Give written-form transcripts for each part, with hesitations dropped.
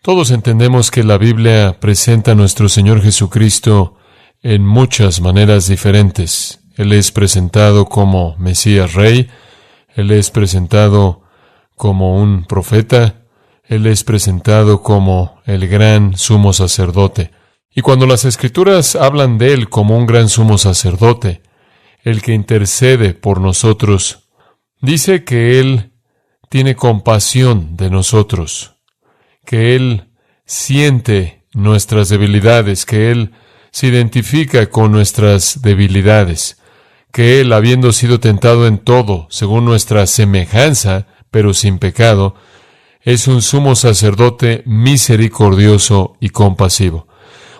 Todos entendemos que la Biblia presenta a nuestro Señor Jesucristo en muchas maneras diferentes. Él es presentado como Mesías Rey, Él es presentado como un profeta, Él es presentado como el gran sumo sacerdote. Y cuando las Escrituras hablan de Él como un gran sumo sacerdote, el que intercede por nosotros, dice que Él tiene compasión de nosotros, que Él siente nuestras debilidades, que Él se identifica con nuestras debilidades, que Él, habiendo sido tentado en todo, según nuestra semejanza, pero sin pecado, es un sumo sacerdote misericordioso y compasivo.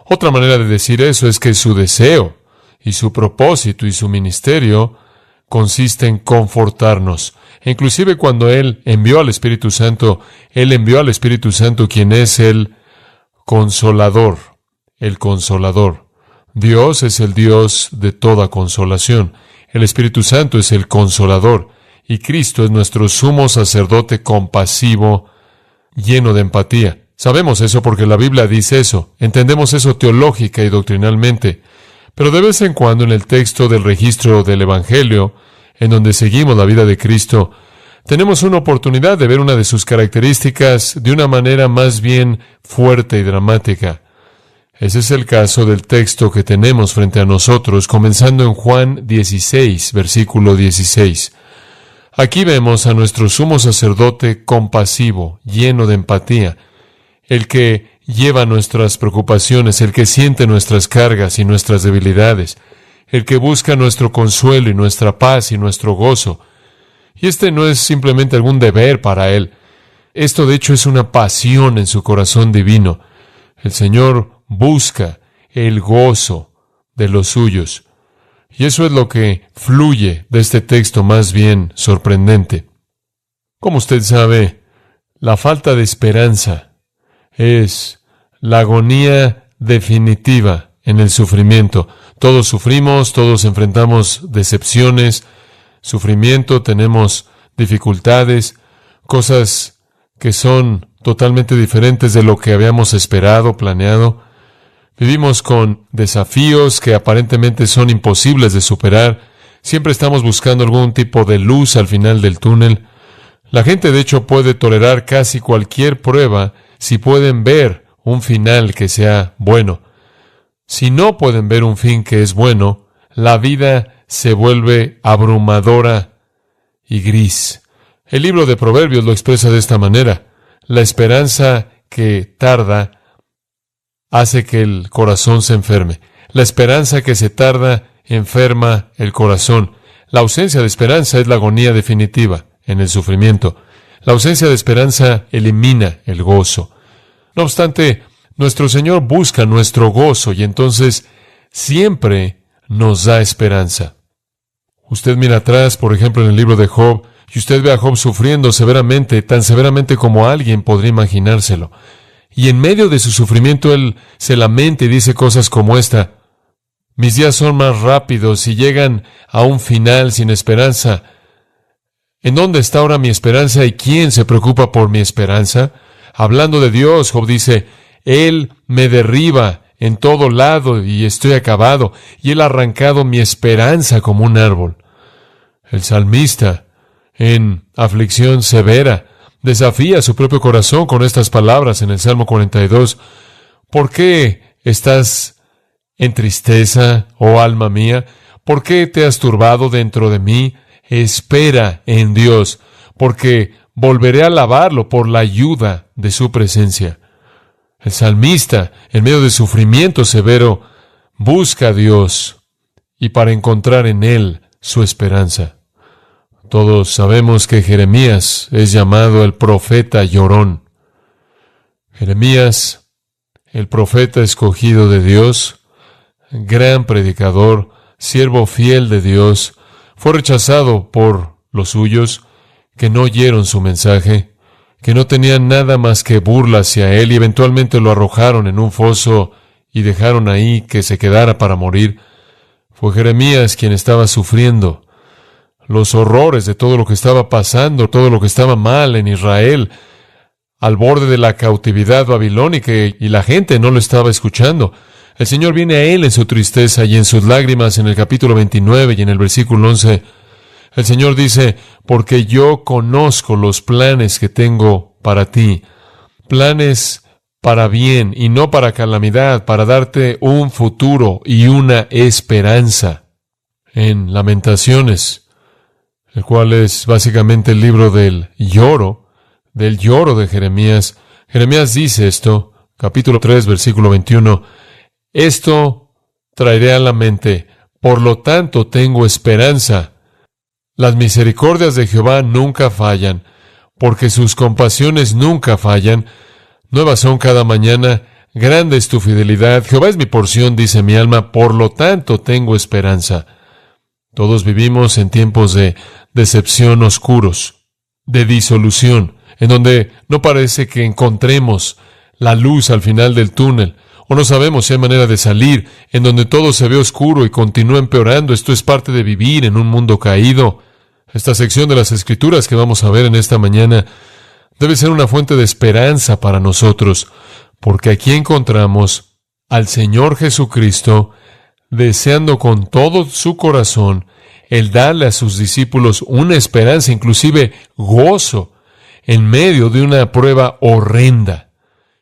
Otra manera de decir eso es que su deseo y su propósito y su ministerio consiste en confortarnos. E inclusive cuando Él envió al Espíritu Santo, Él envió al Espíritu Santo, quien es el Consolador, el Consolador. Dios es el Dios de toda consolación. El Espíritu Santo es el Consolador. Y Cristo es nuestro sumo sacerdote compasivo, lleno de empatía. Sabemos eso porque la Biblia dice eso. Entendemos eso teológica y doctrinalmente. Pero de vez en cuando en el texto del registro del Evangelio, en donde seguimos la vida de Cristo, tenemos una oportunidad de ver una de sus características de una manera más bien fuerte y dramática. Ese es el caso del texto que tenemos frente a nosotros, comenzando en Juan 16, versículo 16. Aquí vemos a nuestro sumo sacerdote compasivo, lleno de empatía, el que lleva nuestras preocupaciones, el que siente nuestras cargas y nuestras debilidades, el que busca nuestro consuelo y nuestra paz y nuestro gozo. Y este no es simplemente algún deber para Él. Esto de hecho es una pasión en su corazón divino. El Señor busca el gozo de los suyos. Y eso es lo que fluye de este texto más bien sorprendente. Como usted sabe, la falta de esperanza es la agonía definitiva en el sufrimiento. Todos sufrimos, todos enfrentamos decepciones, sufrimiento, tenemos dificultades, cosas que son totalmente diferentes de lo que habíamos esperado, planeado. Vivimos con desafíos que aparentemente son imposibles de superar. Siempre estamos buscando algún tipo de luz al final del túnel. La gente, de hecho, puede tolerar casi cualquier prueba si pueden ver un final que sea bueno. Si no pueden ver un fin que es bueno, la vida se vuelve abrumadora y gris. El libro de Proverbios lo expresa de esta manera. La esperanza que tarda hace que el corazón se enferme. La esperanza que se tarda enferma el corazón. La ausencia de esperanza es la agonía definitiva en el sufrimiento. La ausencia de esperanza elimina el gozo. No obstante, nuestro Señor busca nuestro gozo y entonces siempre nos da esperanza. Usted mira atrás, por ejemplo, en el libro de Job, y usted ve a Job sufriendo severamente, tan severamente como alguien podría imaginárselo. Y en medio de su sufrimiento, él se lamenta y dice cosas como esta: mis días son más rápidos y llegan a un final sin esperanza. ¿En dónde está ahora mi esperanza y quién se preocupa por mi esperanza? Hablando de Dios, Job dice: Él me derriba en todo lado y estoy acabado, y Él ha arrancado mi esperanza como un árbol. El salmista, en aflicción severa, desafía su propio corazón con estas palabras en el Salmo 42. ¿Por qué estás en tristeza, oh alma mía? ¿Por qué te has turbado dentro de mí? Espera en Dios, porque volveré a alabarlo por la ayuda de su presencia. El salmista, en medio de sufrimiento severo, busca a Dios y para encontrar en Él su esperanza. Todos sabemos que Jeremías es llamado el profeta llorón. Jeremías, el profeta escogido de Dios, gran predicador, siervo fiel de Dios, fue rechazado por los suyos, que no oyeron su mensaje, que no tenían nada más que burla hacia él y eventualmente lo arrojaron en un foso y dejaron ahí que se quedara para morir. Fue Jeremías quien estaba sufriendo los horrores de todo lo que estaba pasando, todo lo que estaba mal en Israel. al borde de la cautividad babilónica y la gente no lo estaba escuchando. El Señor viene a él en su tristeza y en sus lágrimas en el capítulo 29 y en el versículo 11. El Señor dice, porque yo conozco los planes que tengo para ti, planes para bien y no para calamidad, para darte un futuro y una esperanza. En Lamentaciones, el cual es básicamente el libro del lloro de Jeremías, Jeremías dice esto, capítulo 3, versículo 21, esto traeré a la mente, por lo tanto tengo esperanza. Las misericordias de Jehová nunca fallan, porque sus compasiones nunca fallan. Nuevas son cada mañana, grande es tu fidelidad. Jehová es mi porción, dice mi alma, por lo tanto tengo esperanza. Todos vivimos en tiempos de decepción oscuros, de disolución, en donde no parece que encontremos la luz al final del túnel, o no sabemos si hay manera de salir, en donde todo se ve oscuro y continúa empeorando. Esto es parte de vivir en un mundo caído. Esta sección de las Escrituras que vamos a ver en esta mañana debe ser una fuente de esperanza para nosotros, porque aquí encontramos al Señor Jesucristo deseando con todo su corazón el darle a sus discípulos una esperanza, inclusive gozo, en medio de una prueba horrenda.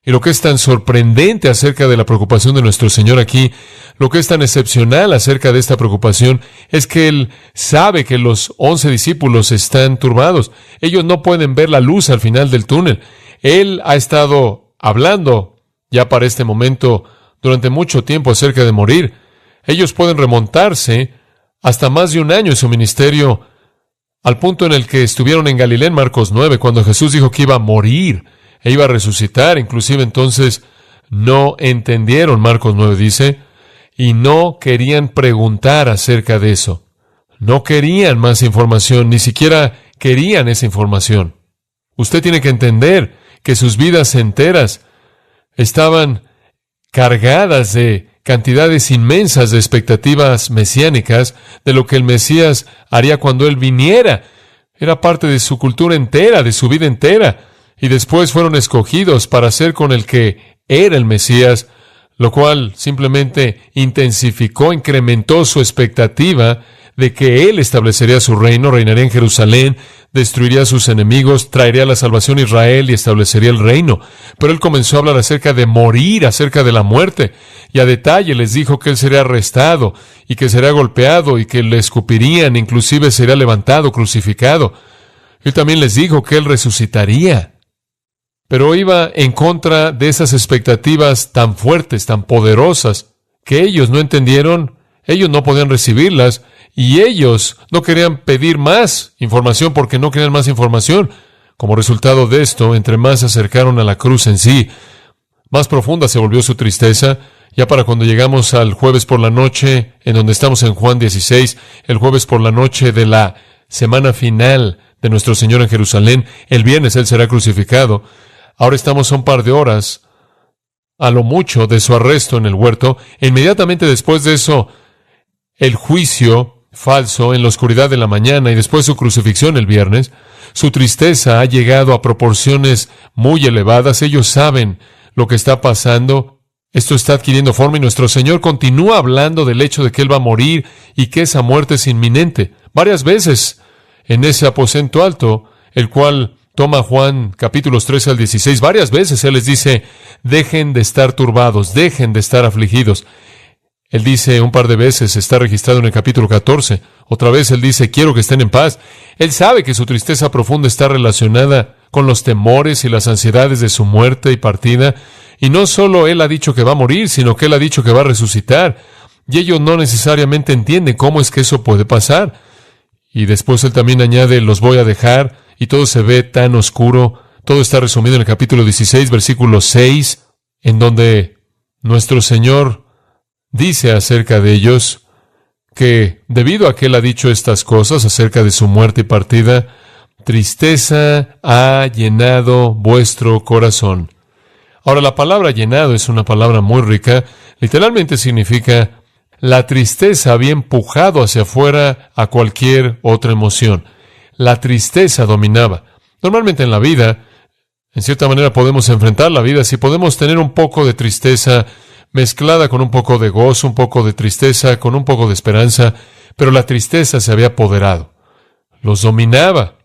Y lo que es tan sorprendente acerca de la preocupación de nuestro Señor aquí, lo que es tan excepcional acerca de esta preocupación, es que Él sabe que los 11 discípulos están turbados. Ellos no pueden ver la luz al final del túnel. Él ha estado hablando ya para este momento durante mucho tiempo acerca de morir. Ellos pueden remontarse hasta más de un año en su ministerio, al punto en el que estuvieron en Galilea en Marcos 9, cuando Jesús dijo que iba a morir e iba a resucitar. Inclusive entonces no entendieron, Marcos 9 dice, y no querían preguntar acerca de eso. No querían más información, ni siquiera querían esa información. Usted tiene que entender que sus vidas enteras estaban cargadas de cantidades inmensas de expectativas mesiánicas de lo que el Mesías haría cuando Él viniera. Era parte de su cultura entera, de su vida entera. Y después fueron escogidos para ser con el que era el Mesías, lo cual simplemente intensificó, incrementó su expectativa de que Él establecería su reino, reinaría en Jerusalén, destruiría a sus enemigos, traería la salvación a Israel y establecería el reino. Pero Él comenzó a hablar acerca de morir, acerca de la muerte, y a detalle les dijo que Él sería arrestado y que sería golpeado y que le escupirían, inclusive sería levantado, crucificado. Él también les dijo que Él resucitaría. Pero iba en contra de esas expectativas tan fuertes, tan poderosas, que ellos no entendieron, ellos no podían recibirlas, y ellos no querían pedir más información porque no querían más información. Como resultado de esto, entre más se acercaron a la cruz en sí, más profunda se volvió su tristeza. Ya para cuando llegamos al jueves por la noche, en donde estamos en Juan 16, el jueves por la noche de la semana final de nuestro Señor en Jerusalén, el viernes Él será crucificado. Ahora estamos a un par de horas, a lo mucho, de su arresto en el huerto. E inmediatamente después de eso, el juicio falso en la oscuridad de la mañana y después su crucifixión el viernes. Su tristeza ha llegado a proporciones muy elevadas. Ellos saben lo que está pasando. Esto está adquiriendo forma y nuestro Señor continúa hablando del hecho de que Él va a morir y que esa muerte es inminente. Varias veces en ese aposento alto, el cual toma Juan capítulos 13 al 16, varias veces Él les dice, dejen de estar turbados, dejen de estar afligidos. Él dice un par de veces, está registrado en el capítulo 14, otra vez Él dice, quiero que estén en paz. Él sabe que su tristeza profunda está relacionada con los temores y las ansiedades de su muerte y partida, y no solo Él ha dicho que va a morir, sino que Él ha dicho que va a resucitar, y ellos no necesariamente entienden cómo es que eso puede pasar. Y después Él también añade, los voy a dejar, y todo se ve tan oscuro. Todo está resumido en el capítulo 16, versículo 6, en donde nuestro Señor dice acerca de ellos que debido a que Él ha dicho estas cosas acerca de su muerte y partida, tristeza ha llenado vuestro corazón. Ahora, la palabra llenado es una palabra muy rica. Literalmente significa la tristeza había empujado hacia afuera a cualquier otra emoción. La tristeza dominaba. Normalmente en la vida, En cierta manera podemos enfrentar la vida si podemos tener un poco de tristeza mezclada con un poco de gozo, un poco de tristeza con un poco de esperanza, pero la tristeza se había apoderado, los dominaba.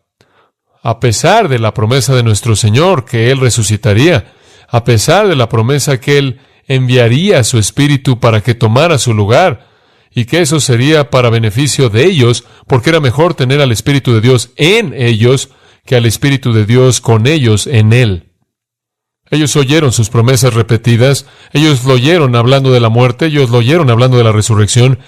A pesar de la promesa de nuestro Señor que Él resucitaría, a pesar de la promesa que Él enviaría a su Espíritu para que tomara su lugar, y que eso sería para beneficio de ellos, porque era mejor tener al Espíritu de Dios en ellos que al Espíritu de Dios con ellos en Él. Ellos oyeron sus promesas repetidas, ellos lo oyeron hablando de la muerte, ellos lo oyeron hablando de la resurrección,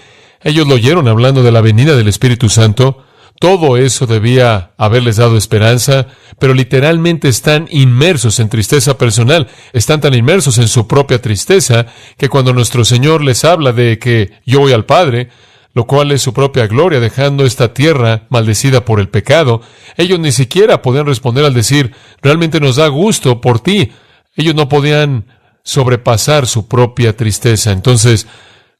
ellos lo oyeron hablando de la venida del Espíritu Santo. Todo eso debía haberles dado esperanza, pero literalmente están inmersos en tristeza personal, están tan inmersos en su propia tristeza, que cuando nuestro Señor les habla de que yo voy al Padre, lo cual es su propia gloria, dejando esta tierra maldecida por el pecado, ellos ni siquiera podían responder al decir, realmente nos da gusto por ti. Ellos no podían sobrepasar su propia tristeza. Entonces,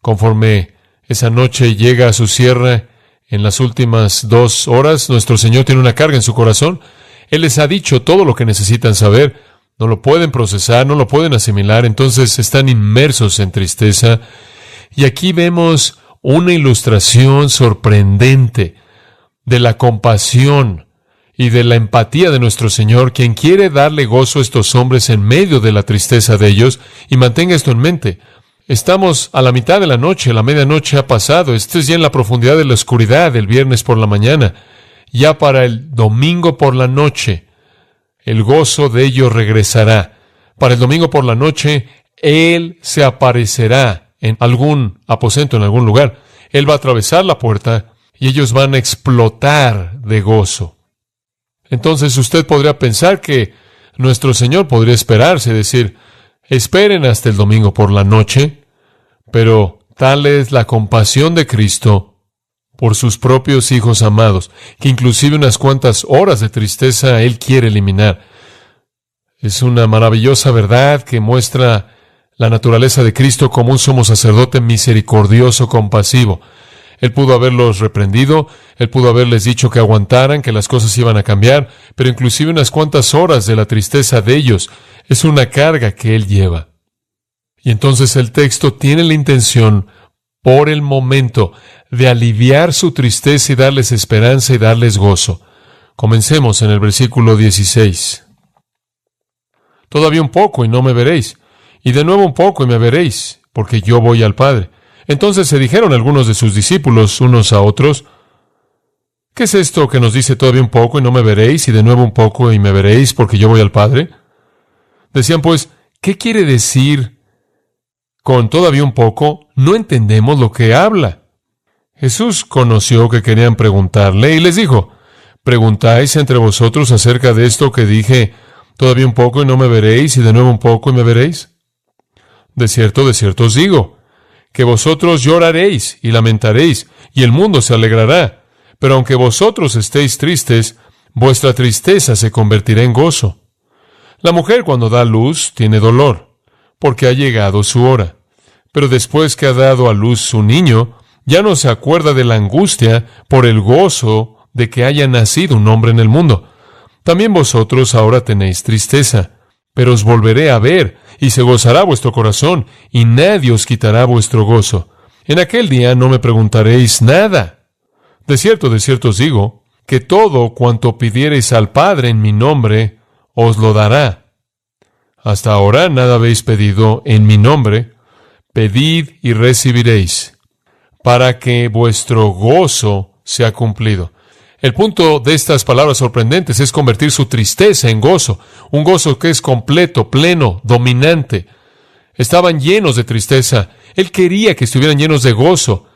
conforme esa noche llega a su cierre, en las últimas 2 horas, nuestro Señor tiene una carga en su corazón. Él les ha dicho todo lo que necesitan saber. No lo pueden procesar, no lo pueden asimilar, entonces están inmersos en tristeza. Y aquí vemos una ilustración sorprendente de la compasión y de la empatía de nuestro Señor, quien quiere darle gozo a estos hombres en medio de la tristeza de ellos. Y mantenga esto en mente. Estamos a la mitad de la noche, la medianoche ha pasado. Esto es ya en la profundidad de la oscuridad del viernes por la mañana. Ya para el domingo por la noche, el gozo de ellos regresará. Para el domingo por la noche, Él se aparecerá en algún aposento, en algún lugar. Él va a atravesar la puerta y ellos van a explotar de gozo. Entonces usted podría pensar que nuestro Señor podría esperarse, decir, esperen hasta el domingo por la noche, pero tal es la compasión de Cristo por sus propios hijos amados, que inclusive unas cuantas horas de tristeza Él quiere eliminar. Es una maravillosa verdad que muestra la naturaleza de Cristo como un sumo sacerdote misericordioso, compasivo. Él pudo haberlos reprendido, Él pudo haberles dicho que aguantaran, que las cosas iban a cambiar, pero inclusive unas cuantas horas de la tristeza de ellos es una carga que Él lleva. Y entonces el texto tiene la intención, por el momento, de aliviar su tristeza y darles esperanza y darles gozo. Comencemos en el versículo 16. Todavía un poco y no me veréis, y de nuevo un poco y me veréis, porque yo voy al Padre. Entonces se dijeron algunos de sus discípulos unos a otros, ¿qué es esto que nos dice todavía un poco y no me veréis, y de nuevo un poco y me veréis, porque yo voy al Padre? Decían pues, ¿qué quiere decir con todavía un poco? No entendemos lo que habla. Jesús conoció que querían preguntarle y les dijo, ¿preguntáis entre vosotros acerca de esto que dije, todavía un poco y no me veréis, y de nuevo un poco y me veréis? De cierto os digo, que vosotros lloraréis y lamentaréis, y el mundo se alegrará. Pero aunque vosotros estéis tristes, vuestra tristeza se convertirá en gozo. La mujer cuando da luz tiene dolor, porque ha llegado su hora. Pero después que ha dado a luz su niño, ya no se acuerda de la angustia por el gozo de que haya nacido un hombre en el mundo. También vosotros ahora tenéis tristeza, pero os volveré a ver, y se gozará vuestro corazón, y nadie os quitará vuestro gozo. En aquel día no me preguntaréis nada. De cierto os digo, que todo cuanto pidiereis al Padre en mi nombre, os lo dará. Hasta ahora nada habéis pedido en mi nombre. Pedid y recibiréis, para que vuestro gozo sea cumplido. El punto de estas palabras sorprendentes es convertir su tristeza en gozo, un gozo que es completo, pleno, dominante. Estaban llenos de tristeza. Él quería que estuvieran llenos de gozo,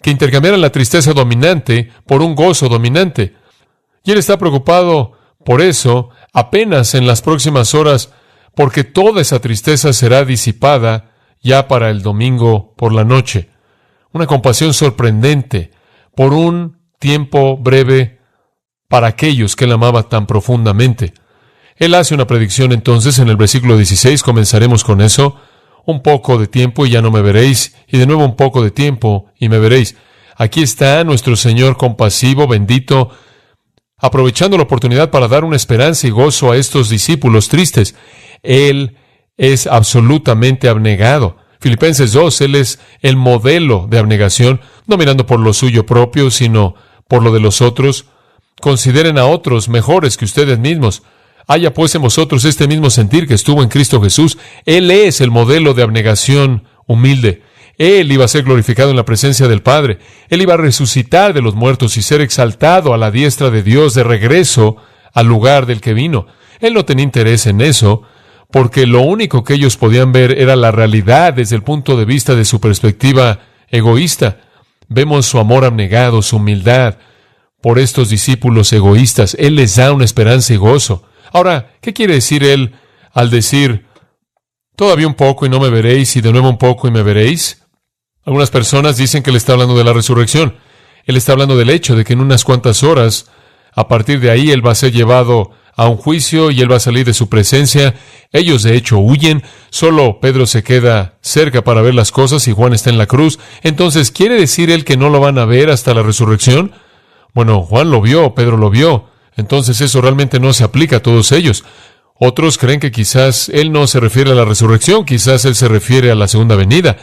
que intercambiaran la tristeza dominante por un gozo dominante. Y Él está preocupado por eso apenas en las próximas horas, porque toda esa tristeza será disipada ya para el domingo por la noche. Una compasión sorprendente por un tiempo breve para aquellos que Él amaba tan profundamente. Él hace una predicción entonces en el versículo 16, comenzaremos con eso. Un poco de tiempo y ya no me veréis, y de nuevo un poco de tiempo y me veréis. Aquí está nuestro Señor compasivo, bendito, aprovechando la oportunidad para dar una esperanza y gozo a estos discípulos tristes. Él es absolutamente abnegado. Filipenses 2, Él es el modelo de abnegación, no mirando por lo suyo propio, sino por lo de los otros. Consideren a otros mejores que ustedes mismos. Haya pues en vosotros este mismo sentir que estuvo en Cristo Jesús. Él es el modelo de abnegación humilde. Él iba a ser glorificado en la presencia del Padre. Él iba a resucitar de los muertos y ser exaltado a la diestra de Dios de regreso al lugar del que vino. Él no tenía interés en eso, porque lo único que ellos podían ver era la realidad desde el punto de vista de su perspectiva egoísta. Vemos su amor abnegado, su humildad por estos discípulos egoístas. Él les da una esperanza y gozo. Ahora, ¿qué quiere decir Él al decir, todavía un poco y no me veréis, y de nuevo un poco y me veréis? Algunas personas dicen que Él está hablando de la resurrección. Él está hablando del hecho de que en unas cuantas horas, a partir de ahí, Él va a ser llevado a un juicio y Él va a salir de su presencia. Ellos, de hecho, huyen. Solo Pedro se queda cerca para ver las cosas y Juan está en la cruz. Entonces, ¿quiere decir Él que no lo van a ver hasta la resurrección? Bueno, Juan lo vio, Pedro lo vio. Entonces, eso realmente no se aplica a todos ellos. Otros creen que quizás Él no se refiere a la resurrección, quizás Él se refiere a la segunda venida.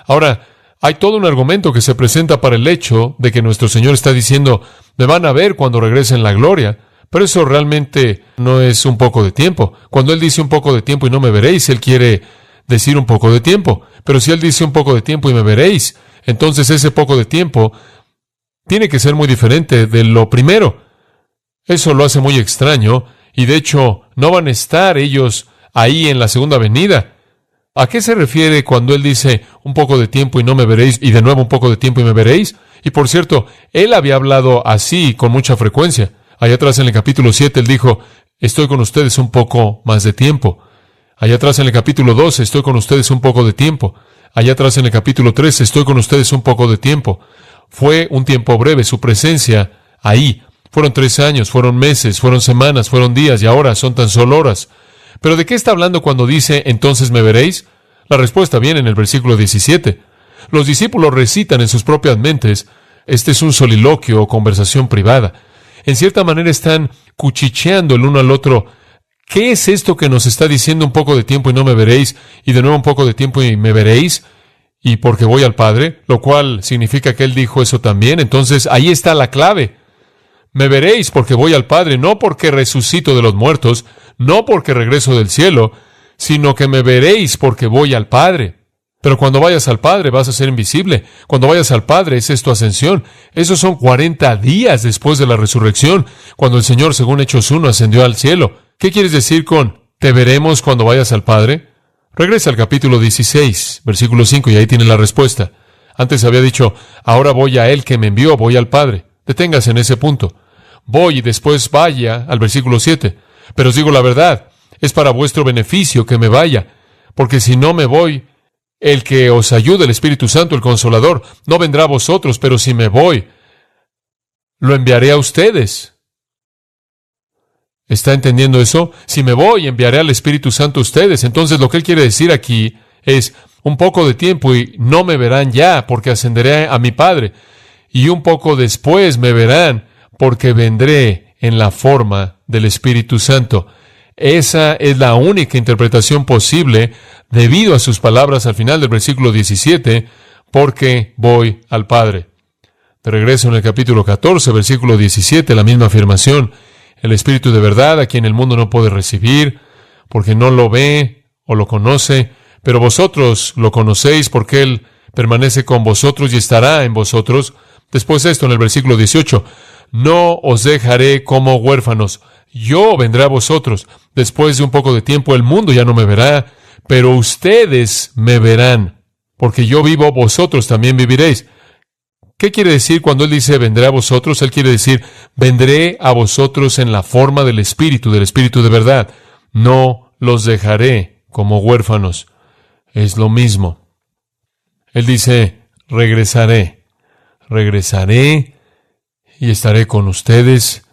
Ahora, hay todo un argumento que se presenta para el hecho de que nuestro Señor está diciendo, me van a ver cuando regrese en la gloria, pero eso realmente no es un poco de tiempo. Cuando Él dice un poco de tiempo y no me veréis, Él quiere decir un poco de tiempo. Pero si Él dice un poco de tiempo y me veréis, entonces ese poco de tiempo tiene que ser muy diferente de lo primero. Eso lo hace muy extraño, y de hecho no van a estar ellos ahí en la segunda venida. ¿A qué se refiere cuando Él dice un poco de tiempo y no me veréis, y de nuevo un poco de tiempo y me veréis? Y por cierto, Él había hablado así con mucha frecuencia. Allá atrás en el capítulo 7 Él dijo, estoy con ustedes un poco más de tiempo. Allá atrás en el capítulo 12, estoy con ustedes un poco de tiempo. Allá atrás en el capítulo 13, estoy con ustedes un poco de tiempo. Fue un tiempo breve su presencia ahí. Fueron 3 años, fueron meses, fueron semanas, fueron días, y ahora son tan solo horas. ¿Pero de qué está hablando cuando dice, entonces me veréis? La respuesta viene en el versículo 17. Los discípulos recitan en sus propias mentes, este es un soliloquio o conversación privada. En cierta manera están cuchicheando el uno al otro. ¿Qué es esto que nos está diciendo un poco de tiempo y no me veréis? Y de nuevo un poco de tiempo y me veréis. Y porque voy al Padre, lo cual significa que Él dijo eso también. Entonces ahí está la clave. Me veréis porque voy al Padre, no porque resucito de los muertos, no porque regreso del cielo, sino que me veréis porque voy al Padre. Pero cuando vayas al Padre vas a ser invisible. Cuando vayas al Padre, esa es tu ascensión. Esos son 40 días después de la resurrección, cuando el Señor, según Hechos 1, ascendió al cielo. ¿Qué quieres decir con te veremos cuando vayas al Padre? Regresa al capítulo 16, versículo 5, y ahí tiene la respuesta. Antes había dicho, ahora voy a Él que me envió, voy al Padre. Deténgase en ese punto. Voy y después vaya al versículo 7. Pero os digo la verdad, es para vuestro beneficio que me vaya, porque si no me voy, el que os ayude, el Espíritu Santo, el Consolador, no vendrá a vosotros, pero si me voy, lo enviaré a ustedes. ¿Está entendiendo eso? Si me voy, enviaré al Espíritu Santo a ustedes. Entonces lo que Él quiere decir aquí es un poco de tiempo y no me verán ya, porque ascenderé a mi Padre. Y un poco después me verán, porque vendré en la forma del Espíritu Santo. Esa es la única interpretación posible debido a sus palabras al final del versículo 17, porque voy al Padre. De regreso en el capítulo 14, versículo 17, la misma afirmación. El Espíritu de verdad, a quien el mundo no puede recibir, porque no lo ve o lo conoce, pero vosotros lo conocéis porque Él permanece con vosotros y estará en vosotros. Después esto en el versículo 18, no os dejaré como huérfanos, yo vendré a vosotros. Después de un poco de tiempo el mundo ya no me verá, pero ustedes me verán, porque yo vivo, vosotros también viviréis. ¿Qué quiere decir cuando Él dice vendré a vosotros? Él quiere decir vendré a vosotros en la forma del Espíritu de verdad. No los dejaré como huérfanos. Es lo mismo. Él dice regresaré y estaré con ustedes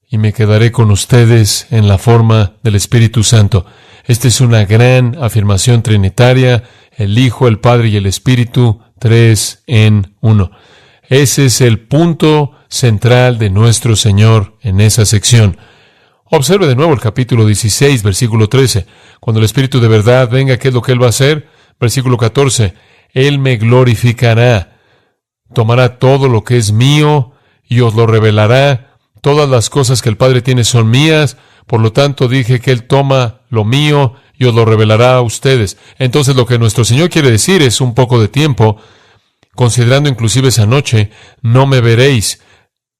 y me quedaré con ustedes en la forma del Espíritu Santo. Esta es una gran afirmación trinitaria, el Hijo, el Padre y el Espíritu, 3 en 1. Ese es el punto central de nuestro Señor en esa sección. Observe de nuevo el capítulo 16, versículo 13. Cuando el Espíritu de verdad venga, ¿qué es lo que Él va a hacer? Versículo 14. Él me glorificará. Tomará todo lo que es mío y os lo revelará. Todas las cosas que el Padre tiene son mías. Por lo tanto, dije que Él toma lo mío y os lo revelará a ustedes. Entonces, lo que nuestro Señor quiere decir es un poco de tiempo, considerando inclusive esa noche, no me veréis.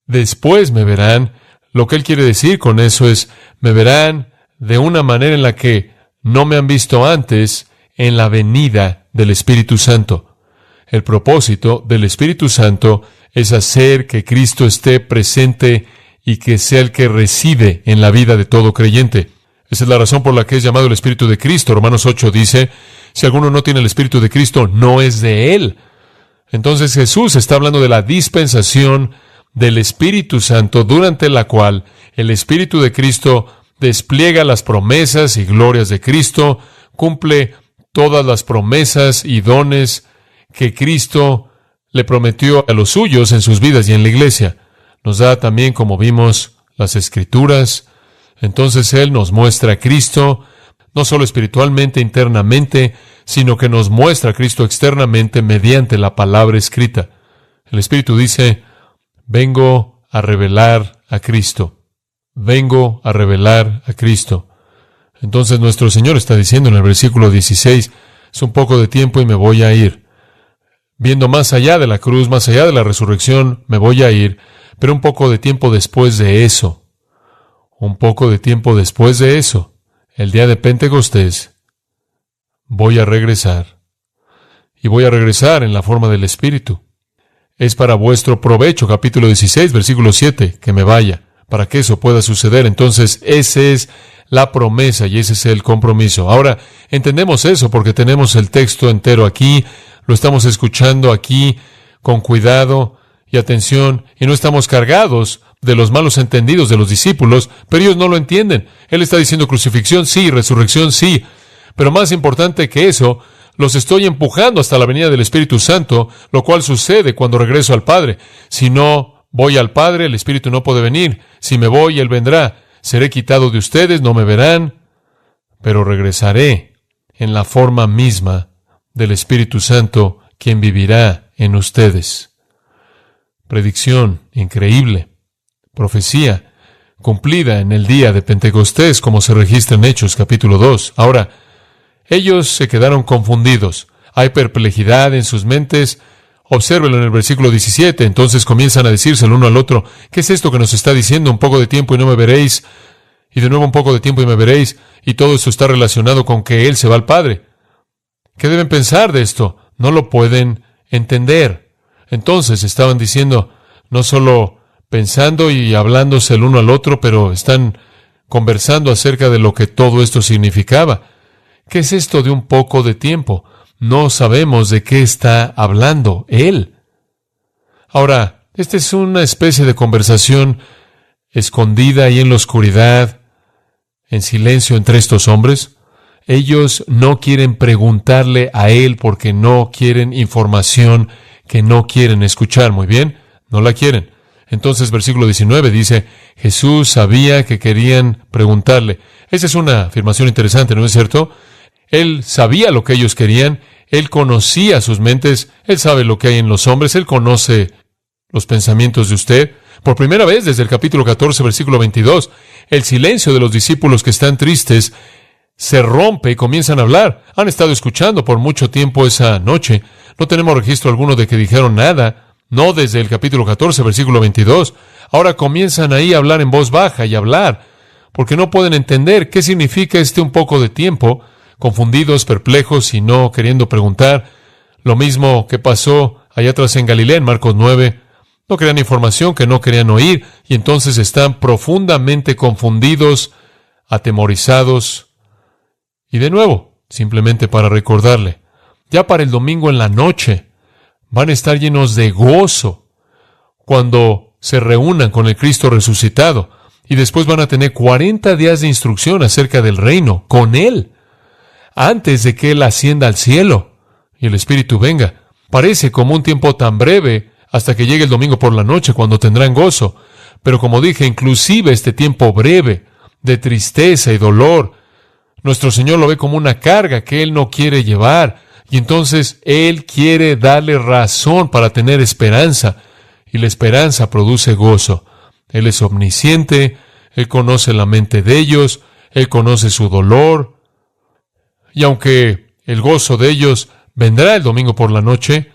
Después me verán. Lo que Él quiere decir con eso es, me verán de una manera en la que no me han visto antes en la venida del Espíritu Santo. El propósito del Espíritu Santo es hacer que Cristo esté presente y que sea el que reside en la vida de todo creyente. Esa es la razón por la que es llamado el Espíritu de Cristo. Romanos 8 dice, si alguno no tiene el Espíritu de Cristo, no es de Él. Entonces Jesús está hablando de la dispensación del Espíritu Santo, durante la cual el Espíritu de Cristo despliega las promesas y glorias de Cristo, cumple todas las promesas y dones que Cristo le prometió a los suyos en sus vidas y en la iglesia. Nos da también, como vimos, las Escrituras. Entonces Él nos muestra a Cristo, no solo espiritualmente, internamente, sino que nos muestra a Cristo externamente mediante la palabra escrita. El Espíritu dice, vengo a revelar a Cristo. Vengo a revelar a Cristo. Entonces nuestro Señor está diciendo en el versículo 16, es un poco de tiempo y me voy a ir. Viendo más allá de la cruz, más allá de la resurrección, me voy a ir, pero un poco de tiempo después de eso. Un poco de tiempo después de eso, el día de Pentecostés, voy a regresar. Y voy a regresar en la forma del Espíritu. Es para vuestro provecho, capítulo 16, versículo 7, que me vaya, para que eso pueda suceder. Entonces, esa es la promesa y ese es el compromiso. Ahora, entendemos eso porque tenemos el texto entero aquí, lo estamos escuchando aquí con cuidado y atención, y no estamos cargados de los malos entendidos de los discípulos, pero ellos no lo entienden. Él está diciendo crucifixión, sí, resurrección, sí, pero más importante que eso, los estoy empujando hasta la venida del Espíritu Santo, lo cual sucede cuando regreso al Padre. Si no voy al Padre, el Espíritu no puede venir. Si me voy, Él vendrá. Seré quitado de ustedes, no me verán, pero regresaré en la forma misma del Espíritu Santo, quien vivirá en ustedes. Predicción increíble, profecía cumplida en el día de Pentecostés, como se registra en Hechos capítulo 2. Ahora, ellos se quedaron confundidos. Hay perplejidad en sus mentes. Obsérvelo en el versículo 17. Entonces comienzan a decirse el uno al otro, ¿qué es esto que nos está diciendo? Un poco de tiempo y no me veréis. Y de nuevo un poco de tiempo y me veréis. Y todo esto está relacionado con que Él se va al Padre. ¿Qué deben pensar de esto? No lo pueden entender. Entonces estaban diciendo, no solo pensando y hablándose el uno al otro, pero están conversando acerca de lo que todo esto significaba. ¿Qué es esto de un poco de tiempo? No sabemos de qué está hablando Él. Ahora, esta es una especie de conversación escondida ahí en la oscuridad, en silencio entre estos hombres. Ellos no quieren preguntarle a Él porque no quieren información que no quieren escuchar. Muy bien, no la quieren. Entonces, versículo 19 dice, Jesús sabía que querían preguntarle. Esa es una afirmación interesante, ¿no es cierto? Él sabía lo que ellos querían, Él conocía sus mentes, Él sabe lo que hay en los hombres, Él conoce los pensamientos de usted. Por primera vez desde el capítulo 14, versículo 22, el silencio de los discípulos que están tristes se rompe y comienzan a hablar. Han estado escuchando por mucho tiempo esa noche. No tenemos registro alguno de que dijeron nada, no desde el capítulo 14, versículo 22. Ahora comienzan ahí a hablar en voz baja y hablar, porque no pueden entender qué significa un poco de tiempo, confundidos, perplejos y no queriendo preguntar. Lo mismo que pasó allá atrás en Galilea, en Marcos 9. No querían información que no querían oír, y entonces están profundamente confundidos, atemorizados. Y de nuevo, simplemente para recordarle, ya para el domingo en la noche, van a estar llenos de gozo cuando se reúnan con el Cristo resucitado, y después van a tener 40 días de instrucción acerca del reino con Él, antes de que Él ascienda al cielo y el Espíritu venga. Parece como un tiempo tan breve hasta que llegue el domingo por la noche, cuando tendrán gozo. Pero como dije, inclusive este tiempo breve de tristeza y dolor, nuestro Señor lo ve como una carga que Él no quiere llevar, y entonces Él quiere darle razón para tener esperanza, y la esperanza produce gozo. Él es omnisciente, Él conoce la mente de ellos, Él conoce su dolor, y aunque el gozo de ellos vendrá el domingo por la noche,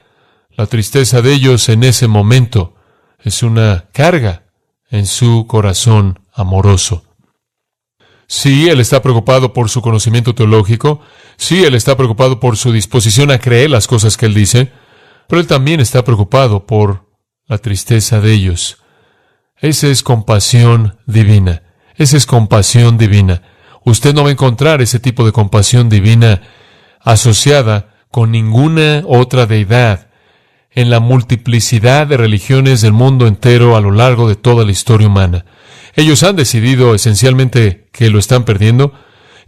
la tristeza de ellos en ese momento es una carga en su corazón amoroso. Sí, Él está preocupado por su conocimiento teológico, sí, Él está preocupado por su disposición a creer las cosas que Él dice, pero Él también está preocupado por la tristeza de ellos. Esa es compasión divina. Esa es compasión divina. Usted no va a encontrar ese tipo de compasión divina asociada con ninguna otra deidad en la multiplicidad de religiones del mundo entero a lo largo de toda la historia humana. Ellos han decidido esencialmente que lo están perdiendo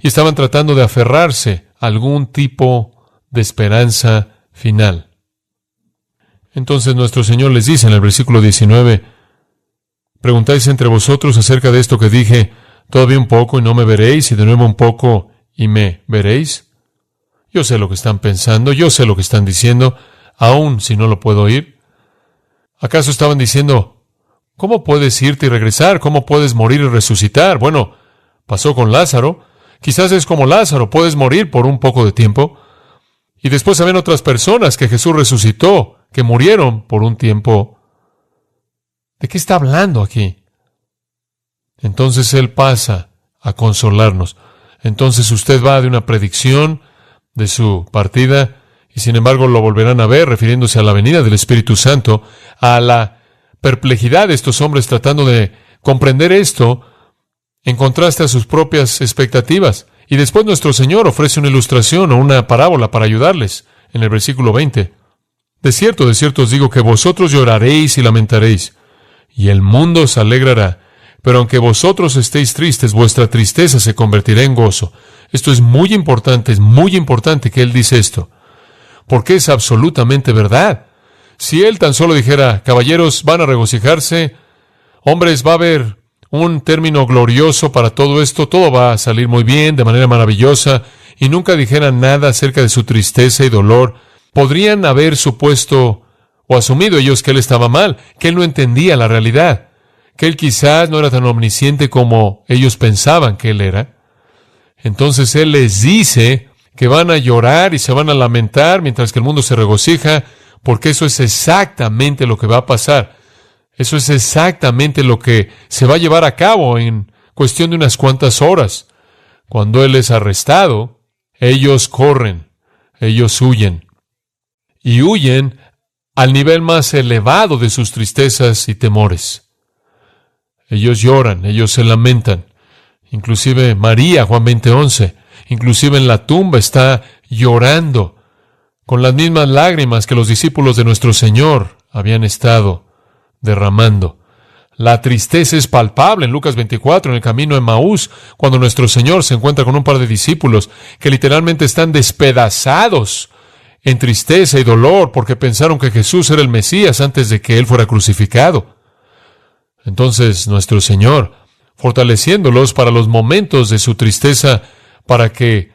y estaban tratando de aferrarse a algún tipo de esperanza final. Entonces nuestro Señor les dice en el versículo 19, preguntáis entre vosotros acerca de esto que dije, todavía un poco y no me veréis, y de nuevo un poco y me veréis. Yo sé lo que están pensando, yo sé lo que están diciendo, aun si no lo puedo oír. ¿Acaso estaban diciendo, ¿cómo puedes irte y regresar? ¿Cómo puedes morir y resucitar? Bueno, pasó con Lázaro. Quizás es como Lázaro, puedes morir por un poco de tiempo. Y después habían otras personas que Jesús resucitó, que murieron por un tiempo. ¿De qué está hablando aquí? Entonces Él pasa a consolarnos. Entonces usted va de una predicción de su partida, y sin embargo lo volverán a ver, refiriéndose a la venida del Espíritu Santo, a la perplejidad de estos hombres tratando de comprender esto en contraste a sus propias expectativas. Y después nuestro Señor ofrece una ilustración o una parábola para ayudarles, en el versículo 20. De cierto os digo que vosotros lloraréis y lamentaréis, y el mundo se alegrará. Pero aunque vosotros estéis tristes, vuestra tristeza se convertirá en gozo. Esto es muy importante que Él dice esto, porque es absolutamente verdad. Si Él tan solo dijera, caballeros, van a regocijarse, hombres, va a haber un término glorioso para todo esto, todo va a salir muy bien, de manera maravillosa, y nunca dijera nada acerca de su tristeza y dolor, podrían haber supuesto o asumido ellos que Él estaba mal, que Él no entendía la realidad, que Él quizás no era tan omnisciente como ellos pensaban que Él era. Entonces Él les dice que van a llorar y se van a lamentar mientras que el mundo se regocija, porque eso es exactamente lo que va a pasar. Eso es exactamente lo que se va a llevar a cabo en cuestión de unas cuantas horas. Cuando Él es arrestado, ellos corren, ellos huyen. Y huyen al nivel más elevado de sus tristezas y temores. Ellos lloran, ellos se lamentan. Inclusive María, Juan 20:11, inclusive en la tumba está llorando con las mismas lágrimas que los discípulos de nuestro Señor habían estado derramando. La tristeza es palpable en Lucas 24, en el camino a Emaús, cuando nuestro Señor se encuentra con un par de discípulos que literalmente están despedazados en tristeza y dolor porque pensaron que Jesús era el Mesías antes de que Él fuera crucificado. Entonces nuestro Señor, fortaleciéndolos para los momentos de su tristeza, para que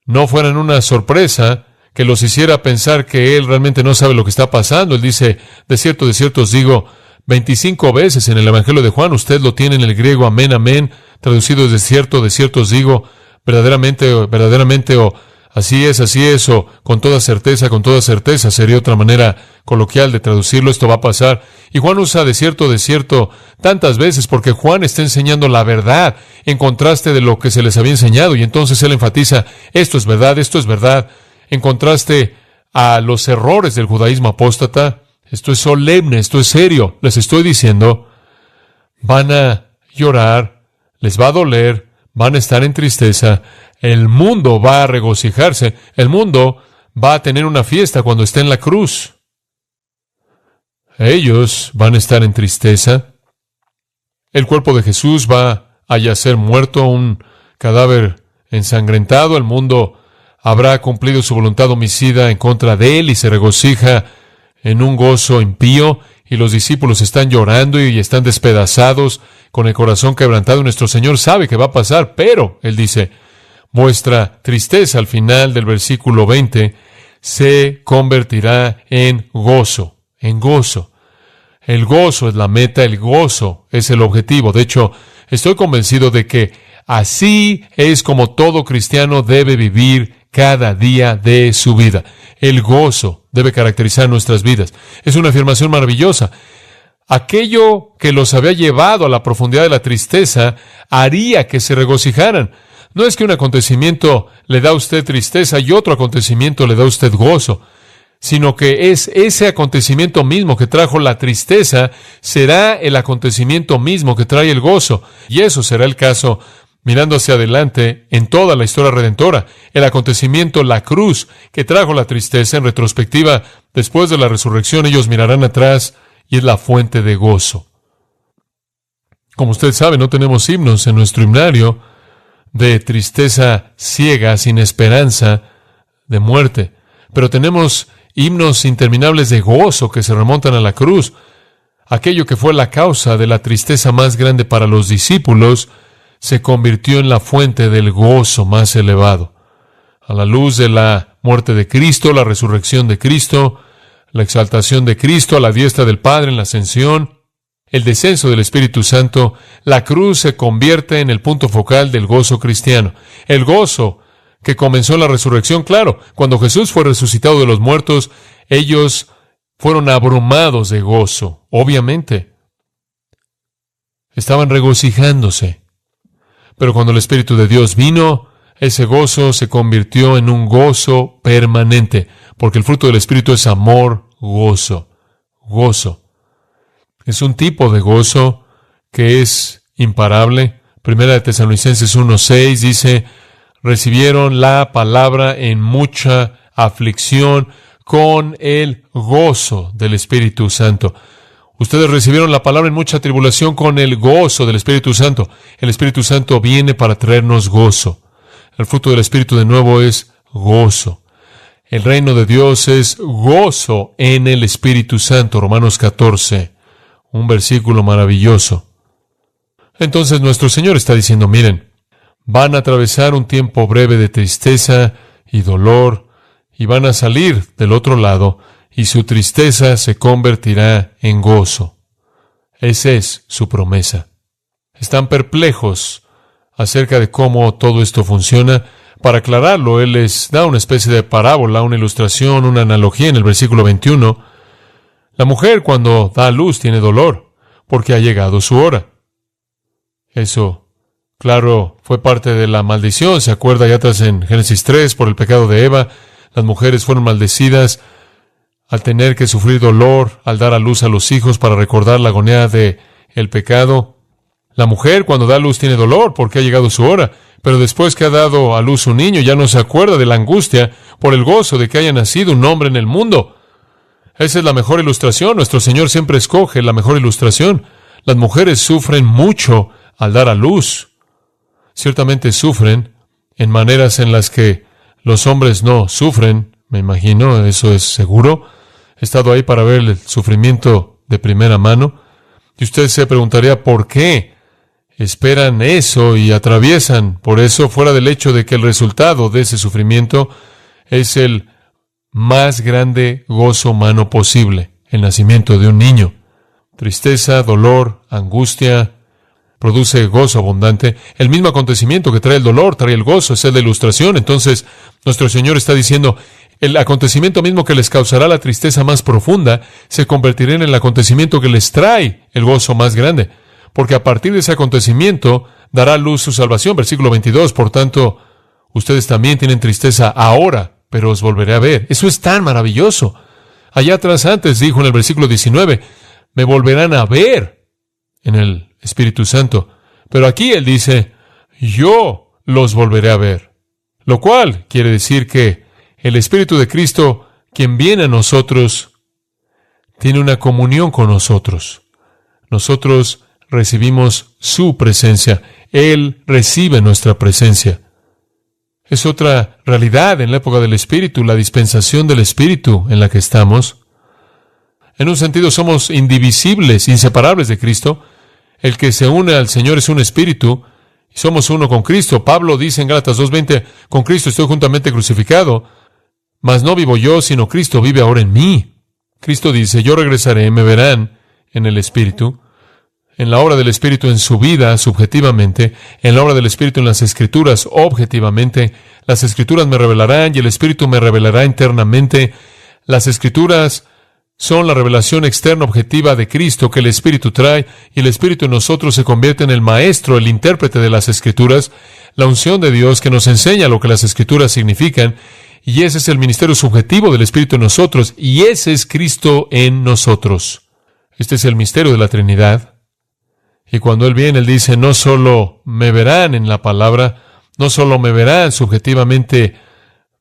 no fueran una sorpresa que los hiciera pensar que Él realmente no sabe lo que está pasando. Él dice, de cierto os digo, 25 veces en el Evangelio de Juan, usted lo tiene en el griego, amén, amén, traducido de cierto os digo, verdaderamente, o así es, o con toda certeza, sería otra manera coloquial de traducirlo, esto va a pasar. Y Juan usa de cierto tantas veces porque Juan está enseñando la verdad en contraste de lo que se les había enseñado, y entonces él enfatiza, esto es verdad, en contraste a los errores del judaísmo apóstata. Esto es solemne, esto es serio. Les estoy diciendo, van a llorar, les va a doler, van a estar en tristeza, el mundo va a regocijarse, el mundo va a tener una fiesta cuando esté en la cruz. Ellos van a estar en tristeza. El cuerpo de Jesús va a yacer muerto, un cadáver ensangrentado. El mundo habrá cumplido su voluntad homicida en contra de Él y se regocija en un gozo impío, y los discípulos están llorando y están despedazados, con el corazón quebrantado. Nuestro Señor sabe que va a pasar, pero Él dice, vuestra tristeza, al final del versículo 20, se convertirá en gozo, en gozo. El gozo es la meta, el gozo es el objetivo. De hecho, estoy convencido de que así es como todo cristiano debe vivir cada día de su vida. El gozo debe caracterizar nuestras vidas. Es una afirmación maravillosa. Aquello que los había llevado a la profundidad de la tristeza haría que se regocijaran. No es que un acontecimiento le da a usted tristeza y otro acontecimiento le da a usted gozo, sino que es ese acontecimiento mismo que trajo la tristeza, será el acontecimiento mismo que trae el gozo. Y eso será el caso mirando hacia adelante en toda la historia redentora. El acontecimiento, la cruz, que trajo la tristeza, en retrospectiva, después de la resurrección, ellos mirarán atrás y es la fuente de gozo. Como usted sabe, no tenemos himnos en nuestro himnario de tristeza ciega, sin esperanza, de muerte. Pero tenemos himnos interminables de gozo que se remontan a la cruz. Aquello que fue la causa de la tristeza más grande para los discípulos se convirtió en la fuente del gozo más elevado. A la luz de la muerte de Cristo, la resurrección de Cristo, la exaltación de Cristo a la diestra del Padre en la ascensión, el descenso del Espíritu Santo, la cruz se convierte en el punto focal del gozo cristiano. El gozo que comenzó en la resurrección, claro, cuando Jesús fue resucitado de los muertos, ellos fueron abrumados de gozo, obviamente. Estaban regocijándose. Pero cuando el Espíritu de Dios vino, ese gozo se convirtió en un gozo permanente, porque el fruto del Espíritu es amor, gozo, gozo. Es un tipo de gozo que es imparable. Primera de Tesalonicenses 1:6 dice, recibieron la palabra en mucha aflicción con el gozo del Espíritu Santo. Ustedes recibieron la palabra en mucha tribulación con el gozo del Espíritu Santo. El Espíritu Santo viene para traernos gozo. El fruto del Espíritu de nuevo es gozo. El reino de Dios es gozo en el Espíritu Santo. Romanos 14. Un versículo maravilloso. Entonces nuestro Señor está diciendo, miren, van a atravesar un tiempo breve de tristeza y dolor y van a salir del otro lado y su tristeza se convertirá en gozo. Esa es su promesa. Están perplejos acerca de cómo todo esto funciona. Para aclararlo, Él les da una especie de parábola, una ilustración, una analogía en el versículo 21. La mujer cuando da a luz tiene dolor, porque ha llegado su hora. Eso, claro, fue parte de la maldición. ¿Se acuerda ya atrás en Génesis 3 por el pecado de Eva? Las mujeres fueron maldecidas al tener que sufrir dolor, al dar a luz a los hijos para recordar la agonía de el pecado. La mujer cuando da a luz tiene dolor porque ha llegado su hora, pero después que ha dado a luz un niño ya no se acuerda de la angustia por el gozo de que haya nacido un hombre en el mundo. Esa es la mejor ilustración. Nuestro Señor siempre escoge la mejor ilustración. Las mujeres sufren mucho al dar a luz. Ciertamente sufren en maneras en las que los hombres no sufren, me imagino, eso es seguro. He estado ahí para ver el sufrimiento de primera mano. Y usted se preguntaría por qué esperan eso y atraviesan por eso, fuera del hecho de que el resultado de ese sufrimiento es el más grande gozo humano posible, el nacimiento de un niño. Tristeza, dolor, angustia, produce gozo abundante. El mismo acontecimiento que trae el dolor, trae el gozo, esa es la ilustración. Entonces, nuestro Señor está diciendo, el acontecimiento mismo que les causará la tristeza más profunda, se convertirá en el acontecimiento que les trae el gozo más grande. Porque a partir de ese acontecimiento, dará a luz su salvación. Versículo 22, por tanto, ustedes también tienen tristeza ahora, pero os volveré a ver. Eso es tan maravilloso. Allá atrás antes dijo en el versículo 19, me volverán a ver en el Espíritu Santo. Pero aquí Él dice, yo los volveré a ver. Lo cual quiere decir que el Espíritu de Cristo, quien viene a nosotros, tiene una comunión con nosotros. Nosotros recibimos su presencia. Él recibe nuestra presencia. Es otra realidad en la época del Espíritu, la dispensación del Espíritu en la que estamos. En un sentido somos indivisibles, inseparables de Cristo. El que se une al Señor es un espíritu, y somos uno con Cristo. Pablo dice en Gálatas 2:20, con Cristo estoy juntamente crucificado, mas no vivo yo, sino Cristo vive ahora en mí. Cristo dice, yo regresaré, me verán en el Espíritu, en la obra del Espíritu en su vida, subjetivamente, en la obra del Espíritu en las Escrituras, objetivamente. Las Escrituras me revelarán y el Espíritu me revelará internamente. Las Escrituras son la revelación externa objetiva de Cristo que el Espíritu trae, y el Espíritu en nosotros se convierte en el maestro, el intérprete de las Escrituras, la unción de Dios que nos enseña lo que las Escrituras significan, y ese es el ministerio subjetivo del Espíritu en nosotros, y ese es Cristo en nosotros. Este es el misterio de la Trinidad. Y cuando Él viene, Él dice, no solo me verán en la palabra, no solo me verán subjetivamente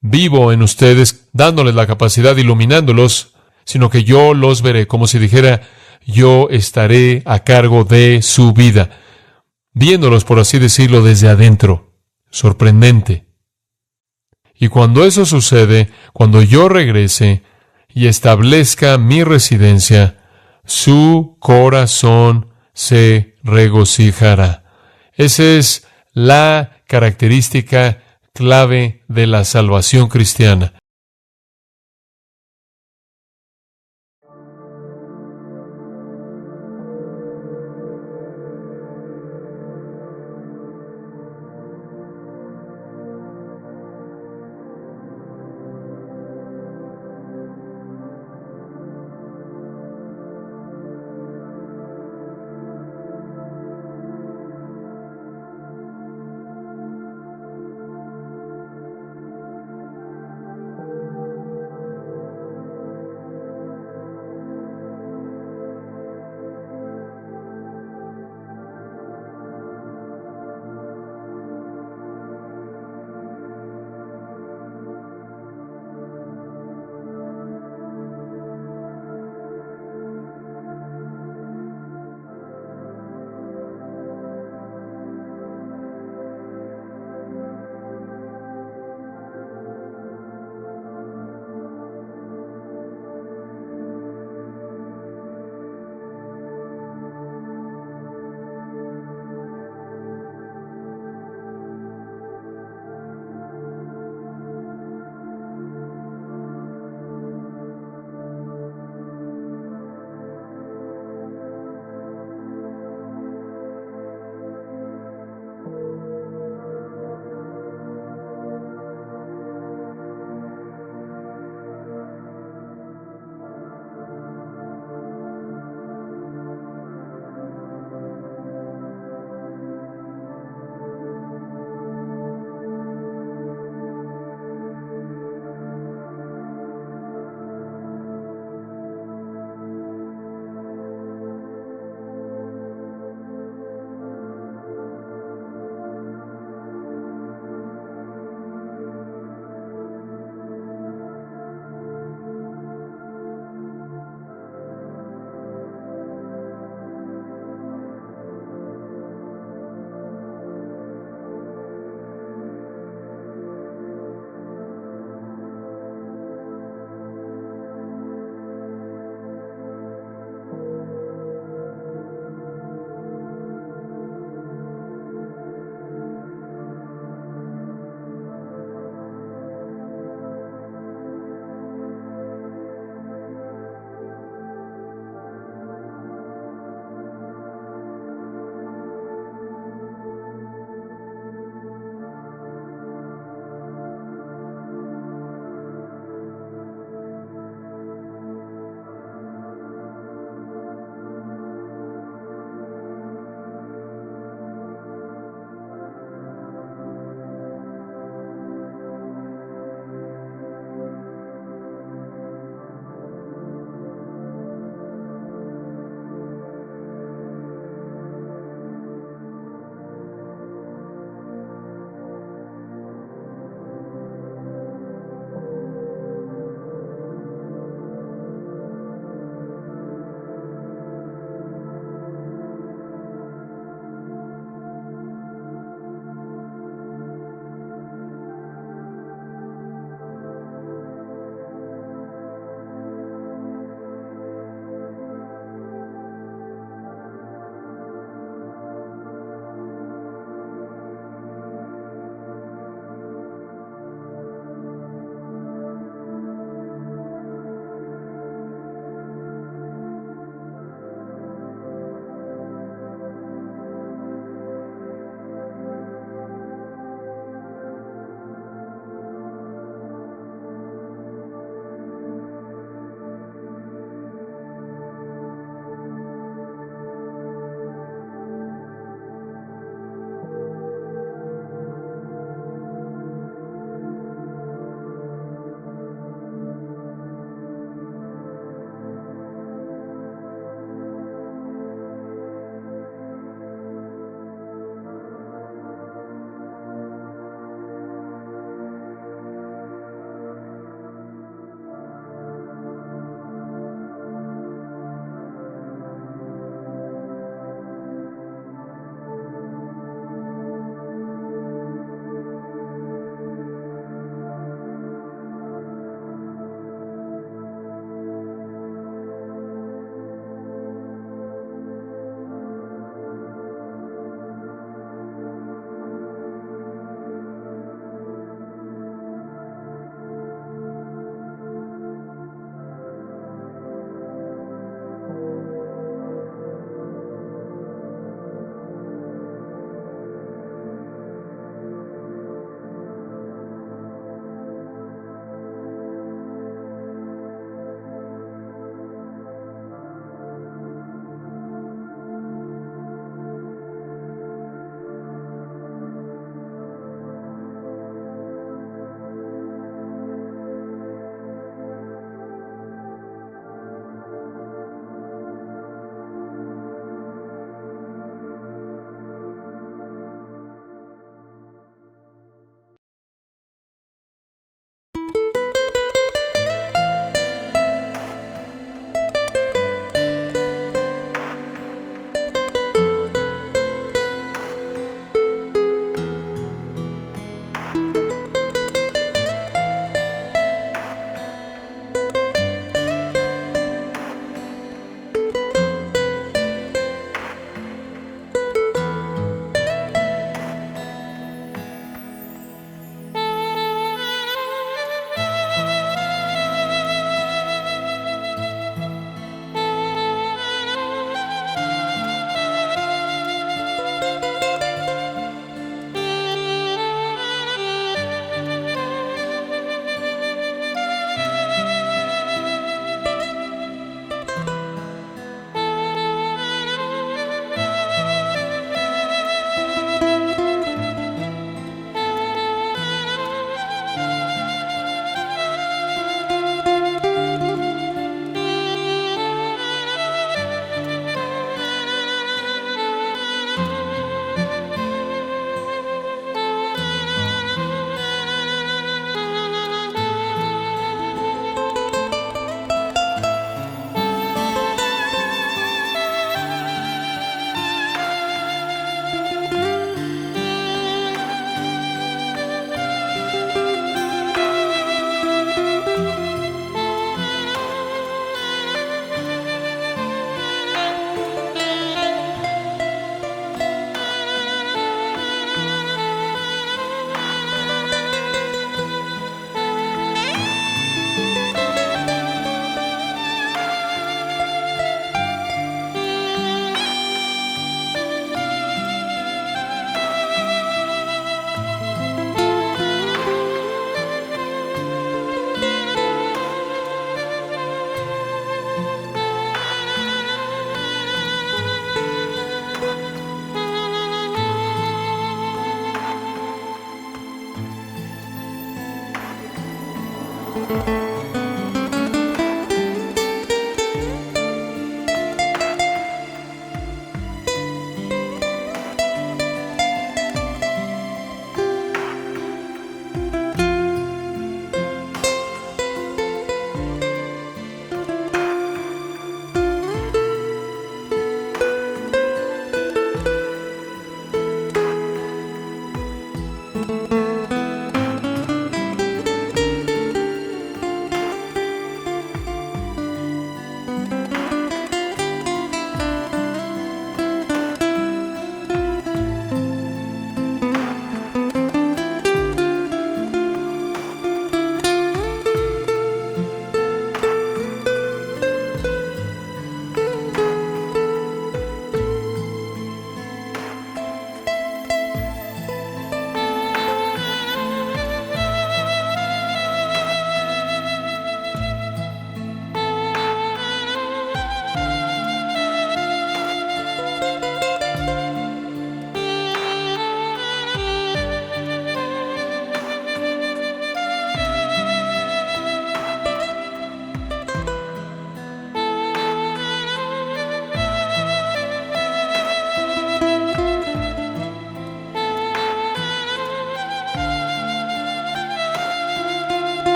vivo en ustedes, dándoles la capacidad, iluminándolos, sino que yo los veré, como si dijera, yo estaré a cargo de su vida, viéndolos, por así decirlo, desde adentro. Sorprendente. Y cuando eso sucede, cuando yo regrese y establezca mi residencia, su corazón se regocijará. Esa es la característica clave de la salvación cristiana.